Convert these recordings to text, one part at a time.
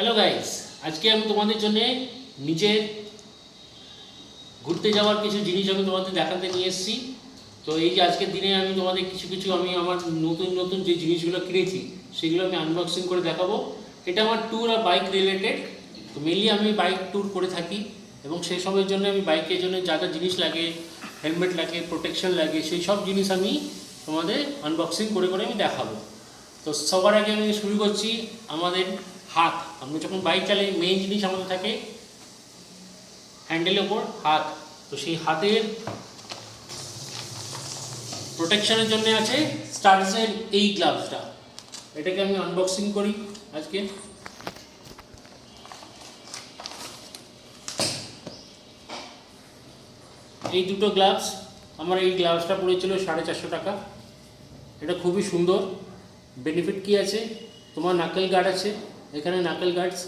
Hello guys, আজকে আমি তোমাদের জন্য নিজের ঘুরতে যাওয়ার কিছু জিনিস আমি তোমাদের দেখাতে নিয়ে এসেছি। তো এই যে আজকের দিনে আমি তোমাদের কিছু কিছু আমি আমার নতুন নতুন যে জিনিসগুলো কিনেছি সেগুলো আমি আনবক্সিং করে দেখাবো। এটা আমার ট্যুর আর বাইক রিলেটেড। তো মেনলি আমি বাইক ট্যুর করে থাকি এবং সেই সবের জন্য আমি বাইকের জন্য যা যা জিনিস লাগে, হেলমেট লাগে, প্রোটেকশন লাগে, সেই সব জিনিস আমি তোমাদের আনবক্সিং করে করে আমি দেখাবো। তো সবার আগে আমি শুরু করছি আমাদের হাত। আমরা যখন বাইক চালাই মেইন জিনিস আমাদের থাকে হ্যান্ডেলের ওপর হাত। তো সেই হাতের প্রোটেকশনের জন্য আছে স্টারসের এই গ্লাভসটা। এটাকে আমি আনবক্সিং করি আজকে। এই দুটো গ্লাভস, আমার এই গ্লাভসটা পড়েছিল 450 টাকা। এটা খুবই সুন্দর। বেনিফিট কী আছে, তোমার নাকেল গার্ড আছে এখানে। নাকেল গার্ডস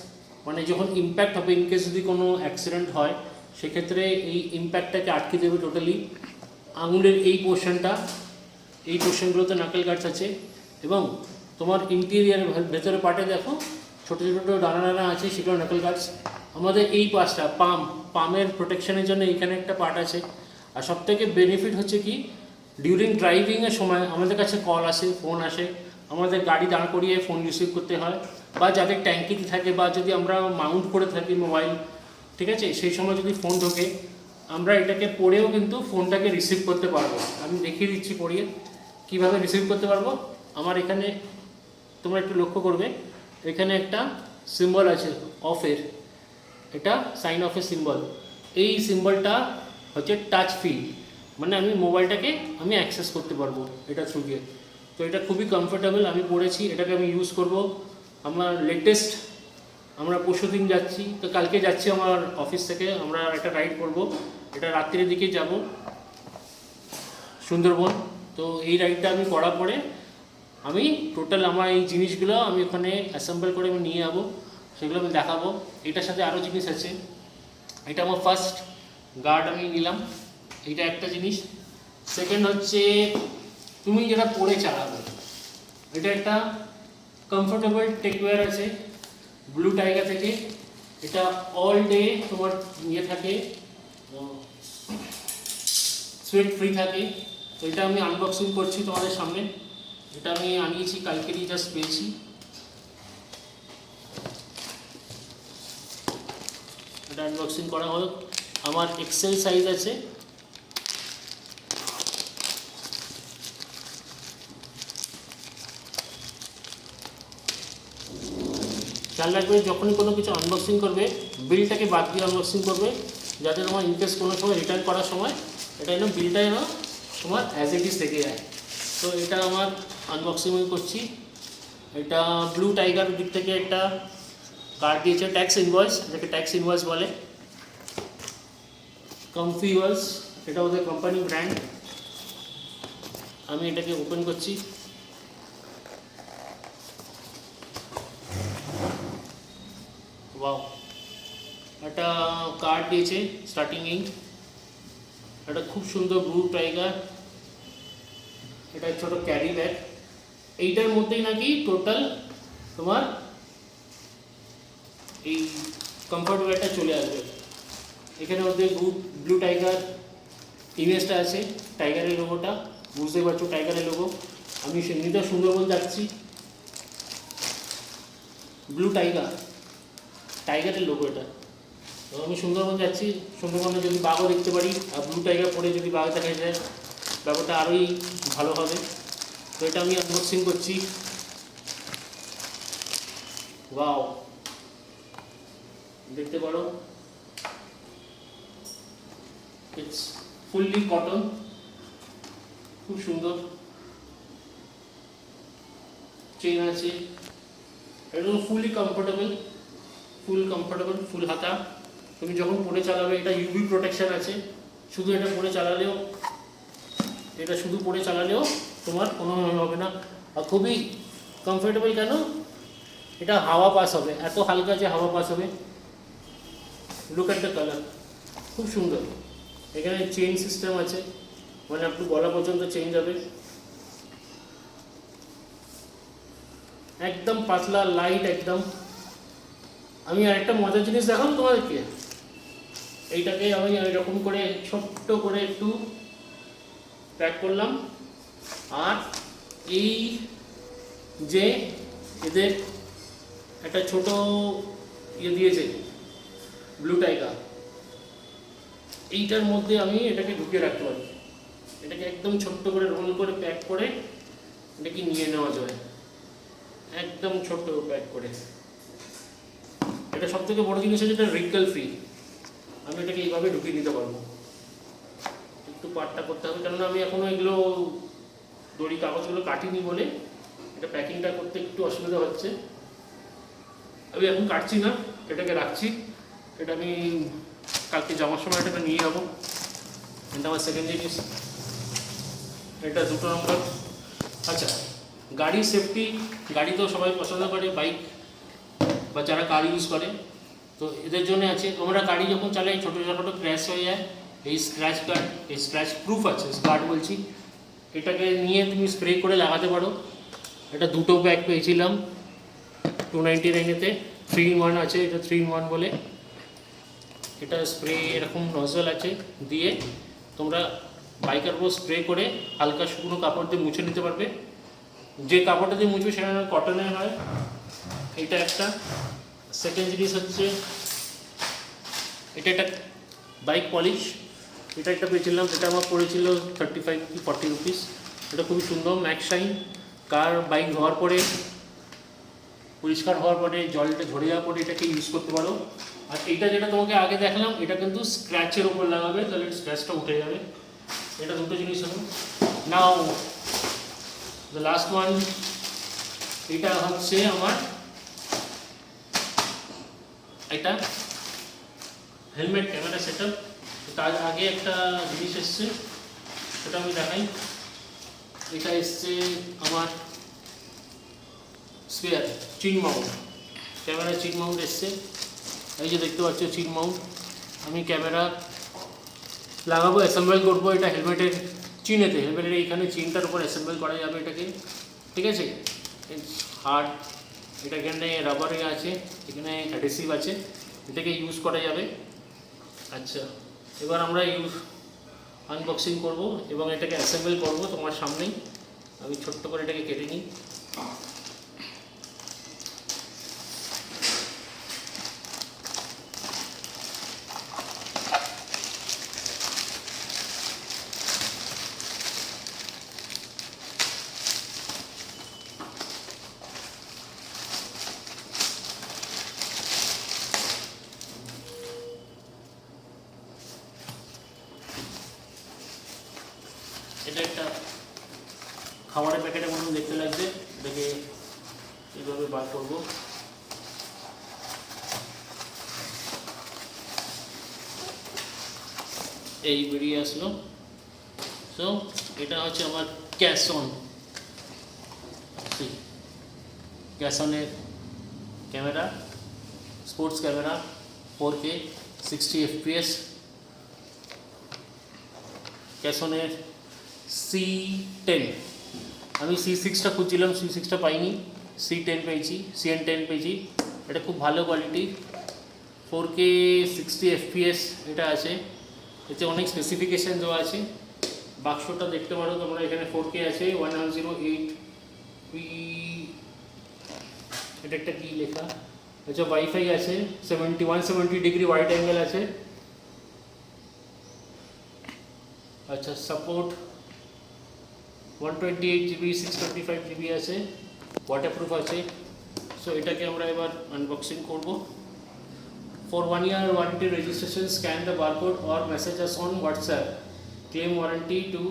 মানে যখন ইম্প্যাক্ট হবে, ইনকেস যদি কোনো অ্যাক্সিডেন্ট হয় সেক্ষেত্রে এই ইম্প্যাক্টটাকে আটকে দেবে টোটালি। আঙুলের এই পোর্শনটা, এই পোর্শনগুলোতে নাকেল গার্ডস আছে। এবং তোমার ইন্টেরিয়ার ভেতরে পার্টে দেখো ছোটো ছোটো ডানা ডানা আছে, সেগুলো নাকেল গার্ডস। আমাদের এই পাশটা পামের প্রোটেকশনের জন্য এখানে একটা পার্ট আছে। আর সবথেকে বেনিফিট হচ্ছে কি, ডিউরিং ড্রাইভিংয়ের সময় আমাদের কাছে কল আসে, ফোন আসে, আমাদের গাড়ি দাঁড় করিয়ে ফোন রিসিভ করতে হয়, বা যাদের ট্যাঙ্কিতে থাকে বা যদি আমরা মাউন্ট করে থাকি মোবাইল, ঠিক আছে, সেই সময় যদি ফোন ঢোকে আমরা এটাকে পড়েও কিন্তু ফোনটাকে রিসিভ করতে পারবো। আমি দেখিয়ে দিচ্ছি পড়িয়ে কীভাবে রিসিভ করতে পারবো। আমার এখানে তোমরা একটু লক্ষ্য করবে, এখানে একটা সিম্বল আছে অফের, এটা সাইন অফের সিম্বল। এই সিম্বলটা হচ্ছে টাচ ফিল, মানে আমি মোবাইলটাকে আমি অ্যাক্সেস করতে পারবো এটা থ্রু দিয়ে। তো এটা খুবই কমফোর্টেবল, আমি পড়েছি, এটাকে আমি ইউজ করব। আমার লেটেস্ট, আমরা পরশু দিন যাচ্ছি, তো কালকে যাচ্ছি আমার অফিস থেকে, আমরা একটা রাইড করব। এটা রাত্রির দিকে যাব সুন্দরবন। তো এই রাইডটা আমি করার পরে আমি টোটাল আমার এই জিনিসগুলো আমি ওখানে অ্যাসেম্বল করে আমি নিয়ে যাবো, সেগুলো আমি দেখাবো। এটার সাথে আরও জিনিস আছে। এটা আমার ফার্স্ট গার্ড আমি নিলাম, এটা একটা জিনিস। সেকেন্ড হচ্ছে তুমি যেটা পরে চালাবে, এটা একটা কমফোর্টেবল টেকওয়্যার আছে ব্লু টাইগার থেকে। এটা অল ডে তোমার ইয়ে থাকে, সোয়েট ফ্রি থাকে। তো এটা আমি আনবক্সিং করছি তোমাদের সামনে। এটা আমি আনিয়েছি কালকেরই, জাস্ট পেয়েছি। এটা আনবক্সিং করা হলো। আমার এক্সেল সাইজ আছে। খেয়াল রাখবে যখনই কোনো কিছু আনবক্সিং করবে বিলটাকে বাদ দিয়ে আনবক্সিং করবে, যাতে তোমার ইনকেস কোনো সময় রিটার্ন করার সময় এটা যেন বিলটা যেন তোমার অ্যাজ ইট ইজ থেকে যায়। তো এটা আমার আনবক্সিং করছি। এটা ব্লু টাইগার দিক থেকে একটা কার্ড দিয়েছে, ট্যাক্স ইনভয়েস, যেটাকে ট্যাক্স ইনভয়েস বলে। কমফি ওয়ালস, এটা ওদের কোম্পানি ব্র্যান্ড। আমি এটাকে ওপেন করছি। ওয়াও, একটা কার্ড দিয়েছে স্টার্টিং ইঙ্ক। এটা খুব সুন্দর ব্লু টাইগার। এটা ছোটো ক্যারি ব্যাগ। এইটার মধ্যেই নাকি টোটাল তোমার এই কমফর্ট ওয়্যারটা চলে আসবে। এখানে ওদের ব্লু টাইগার ইমেজটা আছে, টাইগারের লোগোটা বুঝতে পারছো, টাইগারের লোগো। আমি সেমনিটা সুন্দরবন যাচ্ছি, ব্লু টাইগারের লোগো এটা। তো আমি সুন্দরবন যাচ্ছি, সুন্দরবনে যদি বাঘও দেখতে পারি আর ব্লু টাইগার পরে যদি বাঘ দেখা যায় ব্যাপারটা আরোই ভালো হবে। তো এটা আমি আনবক্সিং করছি। ওয়াও, দেখতে পারো ইটস ফুললি কটন, খুব সুন্দর। চেন আছে, এটা ফুললি কমফোর্টেবল, ফুল হাতা। তুমি যখন পরে চালাবে, এটা ইউভি প্রোটেকশন আছে। শুধু এটা পরে চালালেও তোমার কোনো হবে না। আর খুবই কমফোর্টেবল, কেন এটা হাওয়া পাস হবে, এত হালকা যে হাওয়া পাস হবে। লুক অ্যাট দ্য কালার, খুব সুন্দর। এখানে চেইন সিস্টেম আছে, মানে আপনি গলা পর্যন্ত চেইন যাবে। একদম পাতলা লাইট, একদম আমি আরেকটা মজার জিনিস দেখাবো তোমাদেরকে। এইটাকে আমি এরকম করে ছোট্ট করে একটু প্যাক করলাম। আর এই যে এদের একটা ছোট ইয়ে দিয়েছে ব্লু টাইগার, এইটার মধ্যে আমি এটাকে ঢুকিয়ে রাখতে পারি। এটাকে একদম ছোট্ট করে রোল করে প্যাক করে এটাকে নিয়ে নেওয়া যায়, একদম ছোট্ট প্যাক করে। এটা সব থেকে বড় জিনিস হচ্ছে এটা রিঙ্কেল ফ্রি। আমি এটাকে এইভাবে ঢুকিয়ে নিতে পারবো। একটু পাটটা করতে হবে, কেননা আমি এখনো এগুলো দড়ি কাগজগুলো কাটিনি বলে এটা প্যাকিংটা করতে একটু অসুবিধা হচ্ছে। আমি এখন কাটছি না, এটাকে রাখছি। এটা আমি কালকে যাওয়ার সময় এটাকে নিয়ে যাবো। এটা আমার সেকেন্ড জিনিস। এটা 2 নম্বর। আচ্ছা, গাড়ির সেফটি, গাড়ি তো সবাই পছন্দ করে, বাইক বা যারা কার ইউজ করে, তো এদের জন্য আছে। আমরা গাড়ি যখন চালাই ছোটো ছোটো ক্র্যাশ হয়ে যায়, এই স্ক্র্যাচ গার্ড, এই স্ক্র্যাচ প্রুফ আছে গার্ড বলছি, এটাকে নিয়ে তুমি স্প্রে করে লাগাতে পারো। এটা 2টো ব্যাগ পেয়েছিলাম 299-এতে, 3-in-1 আছে, এটা 3-in-1 বলে। এটা স্প্রে এরকম নজল আছে, দিয়ে তোমরা বাইকের উপর স্প্রে করে হালকা শুকনো কাপড় দিয়ে মুছে নিতে পারবে। যে কাপড়টা দিয়ে মুছবে সেটা কটনের হয়। এটা একটা। সেকেন্ড জিনিস হচ্ছে এটা একটা বাইক পলিশ। এটা একটা পেয়েছিলাম, এটা আমার পড়েছিল 35 কি 40 রুপিস। এটা খুবই সুন্দর, ম্যাক্স শাইন। কার বাইক ধোয়ার পরে, পরিষ্কার হওয়ার পরে, জলটা ঝরে যাওয়ার পরে এটাকে ইউজ করতে পারো। আর এইটা যেটা তোমাকে আগে দেখালাম, এটা কিন্তু স্ক্র্যাচের ওপর লাগাবে, তাহলে স্ক্র্যাচটা উঠে যাবে। এটা 2টো জিনিস হলো। নাও দ্য লাস্ট ওয়ান, এটা হচ্ছে আমার এটা হেলমেট ক্যামেরা সেটআপ। তার আগে একটা জিনিস এসছে, সেটা আমি দেখাই। এটা এসছে আমার স্পেয়ার চিন মাউন্ট, ক্যামেরা চিন মাউন্ট এসছে। এই যে দেখতে পাচ্ছ চিন মাউন্ট। আমি ক্যামেরা লাগাবো, অ্যাসেম্বল করবো এটা হেলমেটের চিনেতে, হেলমেটের এইখানে চিনটার উপর অ্যাসেম্বল করা যাবে এটাকে, ঠিক আছে। হার্ড, এটা এখানে রাবারে আছে, এখানে অ্যাডহেসিভ আছে, এটাকে ইউজ করা যাবে। আচ্ছা, এবার আমরা আনবক্সিং করব এবং এটাকে অ্যাসেম্বল করব তোমার সামনেই। আমি ছোট্ট করে এটাকে কেটে নিই। এটা একটা খাবারের প্যাকেটের মতন দেখতে লাগবে, এটাকে এইভাবে বার করবো। এই বেরিয়ে আসলো। সো এটা হচ্ছে আমার ক্যাসনের camera, sports camera, 4K 60 FPS, ক্যাসনের C10। আমি C6টা খুঁজছিলাম, C6টা পাইনি, C10 পেয়েছি, CN10 পেয়েছি। এটা খুব ভালো কোয়ালিটি, 4K 60 FPS এটা আছে। এতে অনেক স্পেসিফিকেশান দেওয়া আছে। বাক্সটা দেখতে পারো তোমরা, এখানে 4K আছে, 1008p। এটা একটা কী লেখা, আচ্ছা ওয়াইফাই আছে, 170 ডিগ্রি ওয়াইড অ্যাঙ্গেল আছে। আচ্ছা, সাপোর্ট 128GB 625GB আছে, ওয়াটারপ্রুফ আছে। সো এটাকে আমরা এবার আনবক্সিং করব। For 1 year warranty registration, scan the barcode or message us on WhatsApp. Claim warranty to,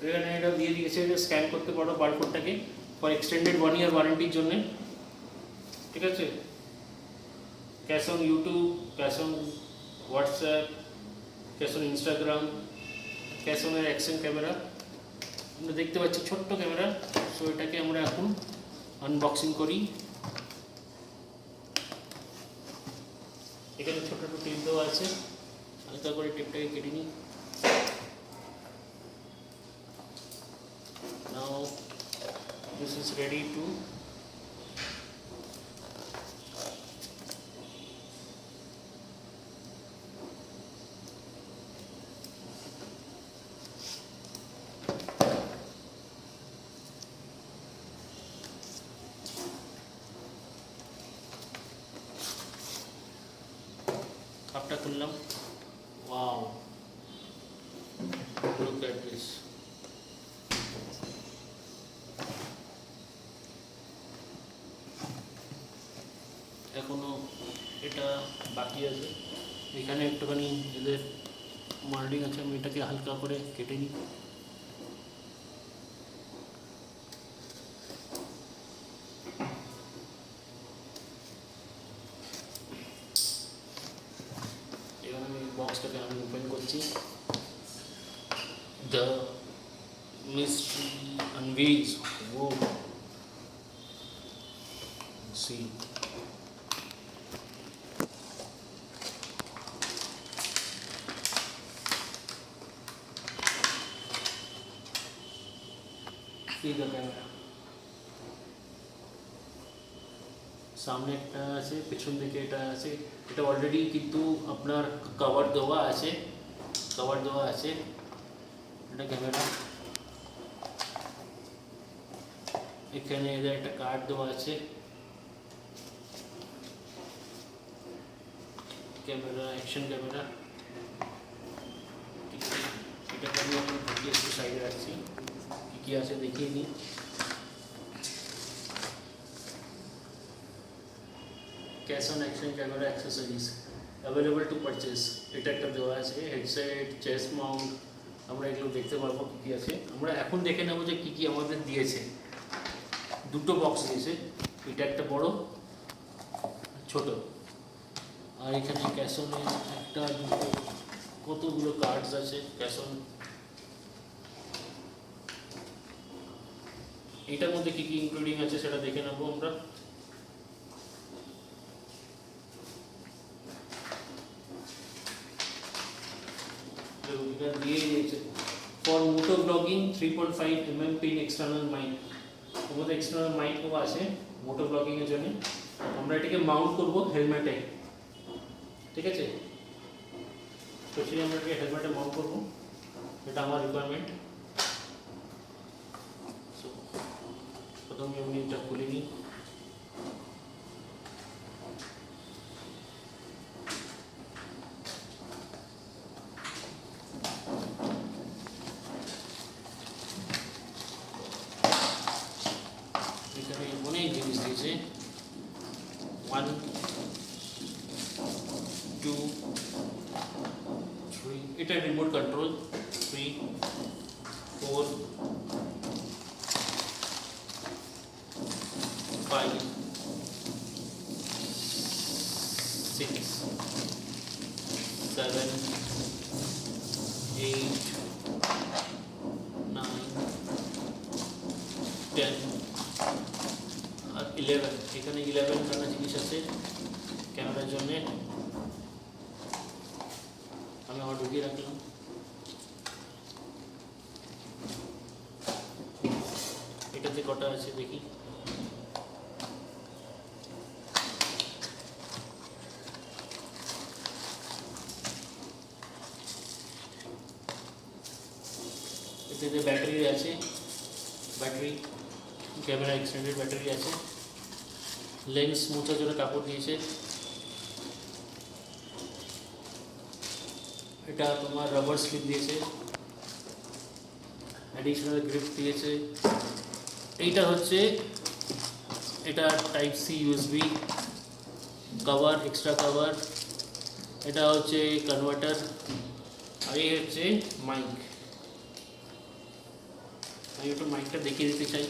এখানে এটা দিয়ে দিয়েছে, স্ক্যান করতে পারো বারকোডটাকে ফর এক্সটেন্ডেড 1 year ওয়ারেন্টির জন্য, ঠিক আছে। Cash on YouTube, cash on WhatsApp, cash on Instagram, cash অনের অ্যাকশন ক্যামেরা। আমরা দেখতে পাচ্ছি ছোট্ট ক্যামেরা। সো এটাকে আমরা এখন আনবক্সিং করি। এখানে ছোট ছোট টিপ দেওয়া আছে, হালকা করে টিপটাকে কেটে নিই। নাও দিস ইজ রেডি টু কাভারটা খুললাম, ওয়াও, লুক এট দিস। এখনো এটা বাকি আছে, এখানে একটুখানি এদের মার্ডিং আছে, আমি এটাকে হালকা করে কেটে নিই। এবার আমি বক্সটাকে আমি ওপেন করছি। The mystery unveils. Whoa. See. See the camera. সামনে একটা আছে, পেছন দিকে এটা আছে। এটা অলরেডি কিন্তু আপনার কভার দেওয়া আছে, এটা ক্যামেরা। এখানে এদের একটা কার্ড দেওয়া আছে, ক্যামেরা, অ্যাকশন ক্যামেরা। এটাকে আমি ঢুকিয়ে একটু সাইডে রাখছি, কী আছে দেখিয়ে নিই। Cash on action camera accessories available to purchase, এটা একটা দেওয়া আছে। হেডসেট, চেস্ট মাউন্ট, আমরা এগুলো দেখতে পারবো কী কী আছে। আমরা এখন দেখে নেবো যে কী কী আমাদের দিয়েছে। দুটো বক্স দিয়েছে, এটা একটা বড়, ছোট। আর এখানে ক্যাশনের একটা, দুটো, কতগুলো কার্ডস আছে ক্যাশন। এটার মধ্যে কী কী ইনক্লুডিং আছে সেটা দেখে নেবো আমরা। দিয়ে দিয়েছে ফর মোটো ব্লগিং 3.5 mm পিন এক্সটার্নাল মাইক। আমাদের এক্সটার্নাল মাইকও আছে মোটো ব্লগিংয়ের জন্য। আমরা এটাকে মাউন্ট করব হেলমেটে, ঠিক আছে? স্পেশালি আমরা এটাকে হেলমেটে মাউন্ট করব, এটা আমার রিকোয়ারমেন্ট। সো প্রথমে আমি এটা খুলে নিই। এখানে অনেক জিনিস দিয়েছে, 1 2 3, এটা রিমোট কন্ট্রোল, 3 4 5 6 7 8 9 10 আর 11। এখানে 11 খানা জিনিস আছে ক্যামেরার জন্যে, আমি আমার ঢুকিয়ে রাখলাম। এটাতে কটা আছে দেখি। এতে ব্যাটারি আছে, ব্যাটারি, ক্যামেরা এক্সটেন্ডেড ব্যাটারি আছে। লেন্স মোছার জন্য কাপড় দিয়েছে। এটা তোমার রাবার স্লিপ দিয়েছে, অ্যাডিশনাল গ্রিপ দিয়েছে। এইটা হচ্ছে, এটা type C USB cover, extra cover. এটা হচ্ছে কনভার্টার, আর এই হচ্ছে মাইক। আমি একটু মাইকটা দেখিয়ে দিতে চাই।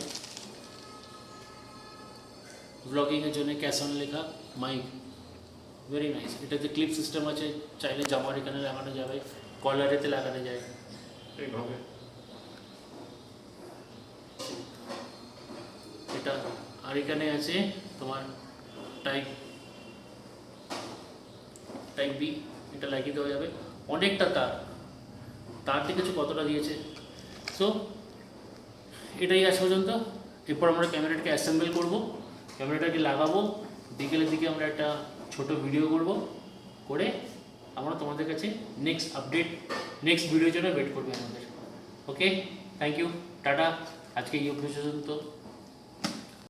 ব্লগিংয়ের জন্য ক্যাশন লেখা মাইক, ভেরি নাইস। এটাতে ক্লিপ সিস্টেম আছে, চাইলে জামার এখানে লাগানো যাবে, কলারেতে লাগানো যায় এইভাবে। এটা আর এখানে আছে তোমার টাইপ বি, এটা লাগিয়ে দেওয়া যাবে। অনেকটা তার দেখেছো কতটা দিয়েছে। সো এটাই আজ পর্যন্ত। এরপর আমরা ক্যামেরাটাকে অ্যাসেম্বল করব, ক্যামেরাটাকে লাগাবো, বিকেলের দিকে আমরা একটা ছোট ভিডিও করব, করে আমরা তোমাদের কাছে নেক্সট আপডেট, নেক্সট ভিডিওর জন্য ওয়েট করবে আমাদের। ওকে, থ্যাংক ইউ, টাটা। আজকে এই পর্যন্ত।